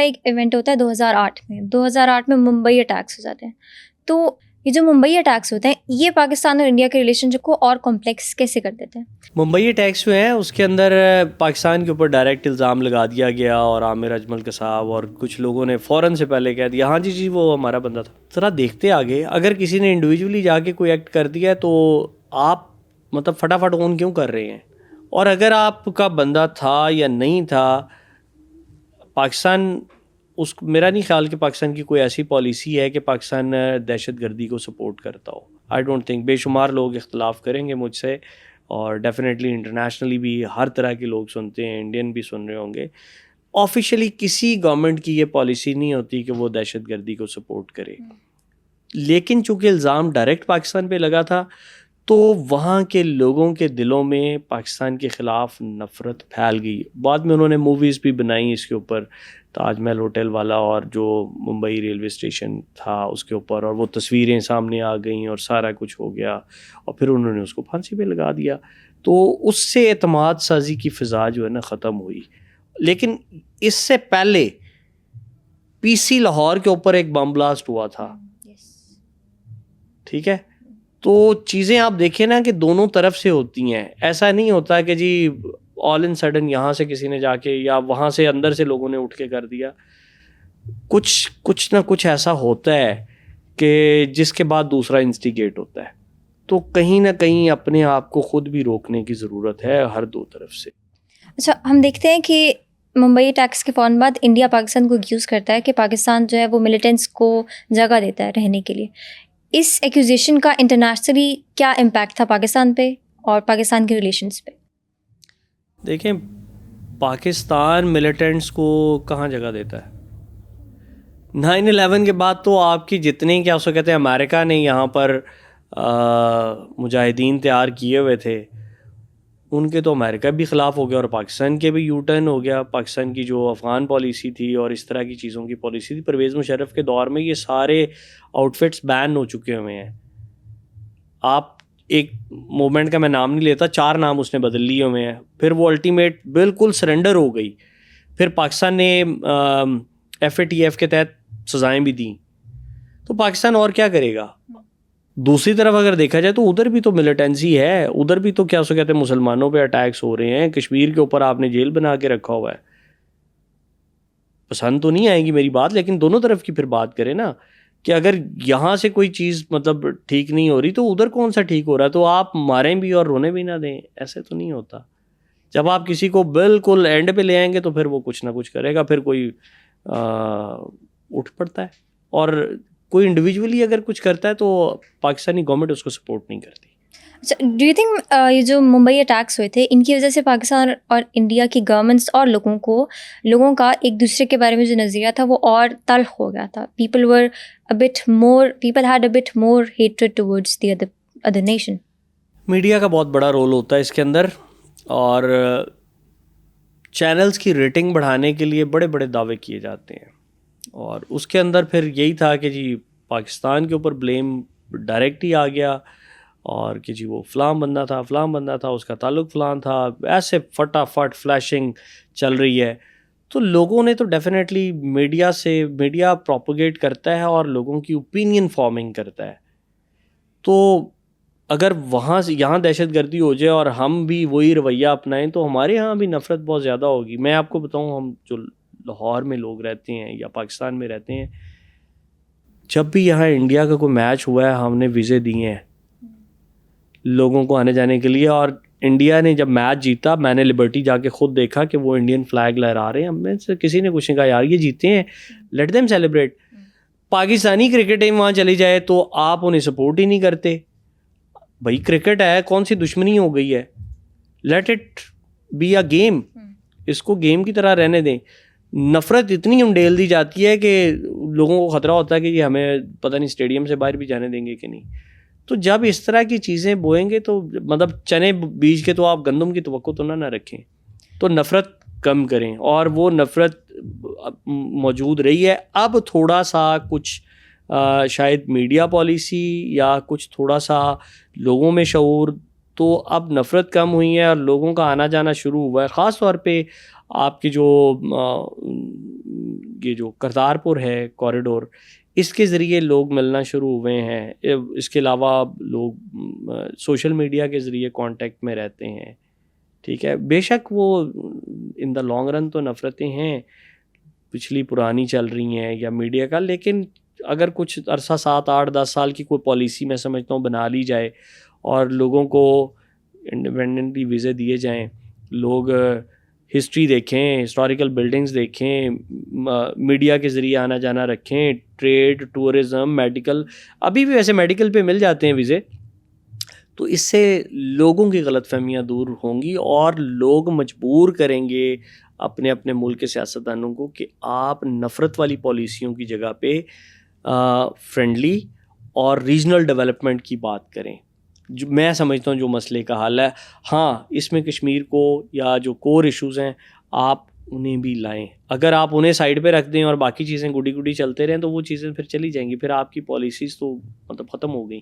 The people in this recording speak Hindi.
एक इवेंट होता है 2008 में। 2008 में मुंबई अटैक्स हो जाते हैं। तो ये जो मुंबई अटैक्स होते हैं, ये पाकिस्तान और इंडिया के रिलेशनशिप को और कॉम्प्लेक्स कैसे कर देते हैं? मुंबई अटैक्स जो हैं उसके अंदर पाकिस्तान के ऊपर डायरेक्ट इल्ज़ाम लगा दिया गया और आमिर अजमल कसाब और कुछ लोगों ने फ़ौरन से पहले कह दिया हाँ जी जी वो हमारा बंदा था। ज़रा देखते आगे, अगर किसी ने इंडिविजुअली जाके कोई एक्ट कर दिया है तो आप मतलब फटाफट ऑन क्यों कर रहे हैं? और अगर आपका बंदा था या नहीं था, पाकिस्तान उस मेरा नहीं ख्याल कि पाकिस्तान की कोई ऐसी पॉलिसी है कि पाकिस्तान दहशतगर्दी को सपोर्ट करता हो। I don't think. बेशुमार लोग इख्तलाफ करेंगे मुझसे और डेफिनेटली इंटरनेशनली भी हर तरह के लोग सुनते हैं, इंडियन भी सुन रहे होंगे। ऑफिशियली किसी गवर्नमेंट की ये पॉलिसी नहीं होती कि वो दहशतगर्दी को सपोर्ट करे, लेकिन चूंकि इल्ज़ाम डायरेक्ट पाकिस्तान पे लगा था तो वहाँ के लोगों के दिलों में पाकिस्तान के ख़िलाफ़ नफ़रत फैल गई। बाद में उन्होंने मूवीज़ भी बनाई इसके ऊपर, ताजमहल होटल वाला और जो मुंबई रेलवे स्टेशन था उसके ऊपर, और वो तस्वीरें सामने आ गईं और सारा कुछ हो गया और फिर उन्होंने उसको फांसी पे लगा दिया। तो उससे एतमाद साजी की फ़िज़ा जो है ना ख़त्म हुई। लेकिन इससे पहले पीसी लाहौर के ऊपर एक बम ब्लास्ट हुआ था, ठीक है? तो चीज़ें आप देखें ना कि दोनों तरफ से होती हैं। ऐसा नहीं होता कि जी ऑल इन सडन यहाँ से किसी ने जाके या वहाँ से अंदर से लोगों ने उठ के कर दिया। कुछ ना कुछ ऐसा होता है कि जिसके बाद दूसरा इंस्टिगेट होता है। तो कहीं ना कहीं अपने आप को खुद भी रोकने की ज़रूरत है हर दो तरफ से। अच्छा, हम देखते हैं कि मुंबई अटैक्स के फ़ौरन बाद इंडिया पाकिस्तान को एक्यूज़ करता है कि पाकिस्तान जो है वो मिलिटेंट्स को जगह देता है रहने के लिए। इस एक्यूजेशन का इंटरनेशनली क्या इम्पैक्ट था पाकिस्तान पे और पाकिस्तान के रिलेशंस पे? देखें, पाकिस्तान मिलिटेंट्स को कहाँ जगह देता है? 9/11 के बाद तो आपकी जितने क्या उसको कहते हैं अमेरिका ने यहाँ पर मुजाहिदीन तैयार किए हुए थे, उनके तो अमेरिका भी ख़िलाफ़ हो गया और पाकिस्तान के भी यू टर्न हो गया। पाकिस्तान की जो अफ़गान पॉलिसी थी और इस तरह की चीज़ों की पॉलिसी थी, परवेज़ मुशर्रफ के दौर में ये सारे आउटफिट्स बैन हो चुके हुए हैं। आप एक मूवमेंट का मैं नाम नहीं लेता, 4 नाम उसने बदल लिए हुए हैं। फिर वो अल्टीमेट बिल्कुल सरेंडर हो गई। फिर पाकिस्तान ने FATF के तहत सज़ाएँ भी दी। तो पाकिस्तान और क्या करेगा? दूसरी तरफ अगर देखा जाए तो उधर भी तो मिलिटेंसी है, उधर भी तो क्या उसको कहते हैं मुसलमानों पे अटैक्स हो रहे हैं। कश्मीर के ऊपर आपने जेल बना के रखा हुआ है। पसंद तो नहीं आएगी मेरी बात, लेकिन दोनों तरफ की फिर बात करें ना कि अगर यहाँ से कोई चीज़ मतलब ठीक नहीं हो रही तो उधर कौन सा ठीक हो रहा है? तो आप मारें भी और रोने भी ना दें, ऐसे तो नहीं होता। जब आप किसी को बिल्कुल एंड पे ले आएंगे तो फिर वो कुछ ना कुछ करेगा, फिर कोई उठ पड़ता है। और कोई इंडिविजुअली अगर कुछ करता है तो पाकिस्तानी गवर्नमेंट उसको सपोर्ट नहीं करती। अच्छा, डू यू थिंक ये जो मुंबई अटैक्स हुए थे इनकी वजह से पाकिस्तान और इंडिया की गवर्नमेंट्स और लोगों का एक दूसरे के बारे में जो नज़रिया था वो और तल्ख हो गया था? people had a bit more hatred towards the other nation. Media का बहुत बड़ा रोल होता है इसके अंदर, और चैनल्स की रेटिंग बढ़ाने के लिए बड़े बड़े दावे किए जाते हैं, और उसके अंदर फिर यही था कि जी पाकिस्तान के ऊपर ब्लेम डायरेक्ट ही आ गया और कि जी वो फ़लाँ बंदा था, उसका ताल्लुक़ फ़लाँ था। ऐसे फटाफट फ्लैशिंग चल रही है। तो लोगों ने तो डेफिनेटली मीडिया प्रोपोगेट करता है और लोगों की ओपिनियन फॉर्मिंग करता है। तो अगर वहाँ से यहाँ दहशतगर्दी हो जाए और हम भी वही रवैया अपनाएं तो हमारे यहाँ भी नफ़रत बहुत ज़्यादा होगी। मैं आपको बताऊँ, हम जो लाहौर में लोग रहते हैं या पाकिस्तान में रहते हैं, जब भी यहाँ इंडिया का कोई मैच हुआ है हमने वीज़े दिए हैं लोगों को आने जाने के लिए, और इंडिया ने जब मैच जीता मैंने लिबर्टी जाके खुद देखा कि वो इंडियन फ्लैग लहरा रहे हैं। हमें से किसी ने कुछ नहीं कहा, यार ये जीते हैं, let them celebrate. Pakistani cricket team वहाँ चली जाए तो आप उन्हें सपोर्ट ही नहीं करते। भाई क्रिकेट है, कौन सी दुश्मनी हो गई है? Let it be a game, इसको गेम की तरह रहने दें। नफ़रत इतनी उंडेल दी जाती है कि लोगों को ख़तरा होता है कि ये हमें पता नहीं स्टेडियम से बाहर भी जाने देंगे कि नहीं। तो जब इस तरह की चीज़ें बोएंगे तो मतलब चने बीज के तो आप गंदम की तवक्को तो ना रखें। तो नफ़रत कम करें, और वो नफ़रत मौजूद रही है। अब थोड़ा सा कुछ शायद मीडिया पॉलिसी या कुछ थोड़ा सा लोगों में शऊर, तो अब नफ़रत कम हुई है और लोगों का आना जाना शुरू हुआ है। ख़ास तौर पे आपकी जो ये जो करतारपुर है कॉरिडोर, इसके ज़रिए लोग मिलना शुरू हुए हैं। इसके अलावा लोग सोशल मीडिया के ज़रिए कांटेक्ट में रहते हैं, ठीक है। बेशक वो इन द लॉन्ग रन तो नफ़रतें हैं, पिछली पुरानी चल रही हैं या मीडिया का, लेकिन अगर कुछ अरसा 7-8-10 साल की कोई पॉलिसी मैं समझता हूँ बना ली जाए और लोगों को इंडिपेंडेंटली वीज़े दिए जाएं, लोग हिस्ट्री देखें, हिस्टोरिकल बिल्डिंग्स देखें, मीडिया के ज़रिए आना जाना रखें, ट्रेड, टूरिज़म, मेडिकल, अभी भी वैसे मेडिकल पे मिल जाते हैं वीज़े, तो इससे लोगों की गलतफहमियां दूर होंगी और लोग मजबूर करेंगे अपने अपने मुल्क के सियासतदानों को कि आप नफ़रत वाली पॉलिसियों की जगह पे फ्रेंडली और रीजनल डेवलपमेंट की बात करें। जो मैं समझता हूँ जो मसले का हल है, हाँ इसमें कश्मीर को या जो कोर इश्यूज़ हैं आप उन्हें भी लाएं। अगर आप उन्हें साइड पे रख दें और बाकी चीज़ें गुडी गुडी चलते रहें तो वो चीज़ें फिर चली जाएंगी, फिर आपकी पॉलिसीज़ तो मतलब ख़त्म हो गई।